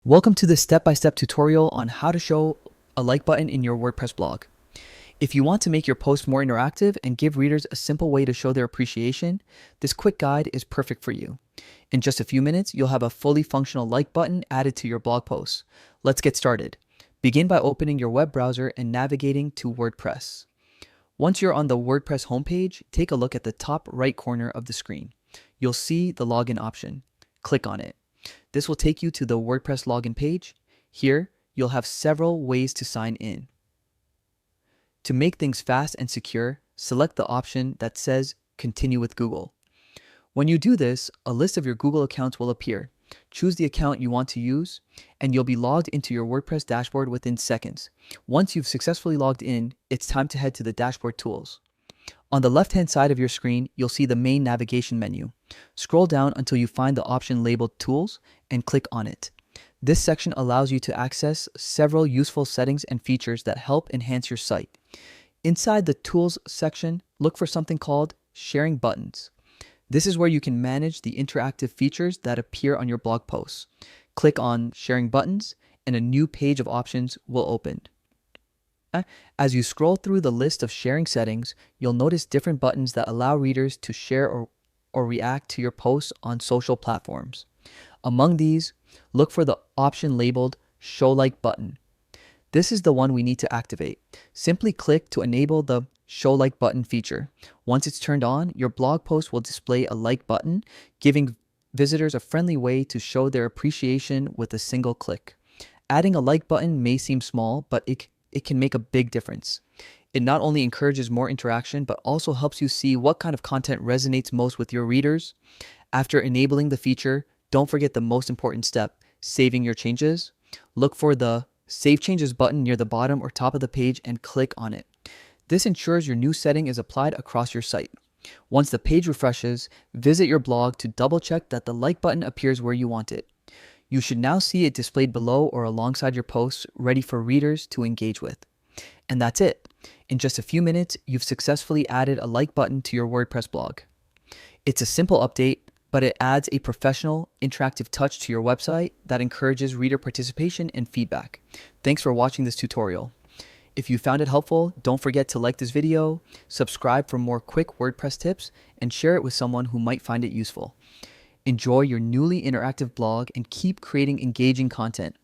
Welcome to this step-by-step tutorial on how to show a like button in your WordPress blog. If you want to make your post more interactive and give readers a simple way to show their appreciation, this quick guide is perfect for you. In just a few minutes, you'll have a fully functional like button added to your blog posts. Let's get started. Begin by opening your web browser and navigating to WordPress. Once you're on the WordPress homepage, take a look at the top right corner of the screen. You'll see the login option. Click on it. This will take you to the WordPress login page. Here, you'll have several ways to sign in. To make things fast and secure, select the option that says Continue with Google. When you do this, a list of your Google accounts will appear. Choose the account you want to use, and you'll be logged into your WordPress dashboard within seconds. Once you've successfully logged in, it's time to head to the dashboard tools. On the left-hand side of your screen, you'll see the main navigation menu. Scroll down until you find the option labeled Tools and click on it. This section allows you to access several useful settings and features that help enhance your site. Inside the Tools section, look for something called Sharing Buttons. This is where you can manage the interactive features that appear on your blog posts. Click on Sharing Buttons and a new page of options will open. As you scroll through the list of sharing settings, you'll notice different buttons that allow readers to share or react to your posts on social platforms. Among these, look for the option labeled Show Like button. This is the one we need to activate. Simply click to enable the Show Like button feature. Once it's turned on, your blog post will display a like button, giving visitors a friendly way to show their appreciation with a single click. Adding a like button may seem small, but it can make a big difference. It not only encourages more interaction, but also helps you see what kind of content resonates most with your readers. After enabling the feature, don't forget the most important step, saving your changes. Look for the Save Changes button near the bottom or top of the page and click on it. This ensures your new setting is applied across your site. Once the page refreshes, visit your blog to double check that the like button appears where you want it. You should now see it displayed below or alongside your posts, ready for readers to engage with. And that's it. In just a few minutes, you've successfully added a like button to your WordPress blog. It's a simple update, but it adds a professional, interactive touch to your website that encourages reader participation and feedback. Thanks for watching this tutorial. If you found it helpful, don't forget to like this video, subscribe for more quick WordPress tips, and share it with someone who might find it useful. Enjoy your newly interactive blog and keep creating engaging content.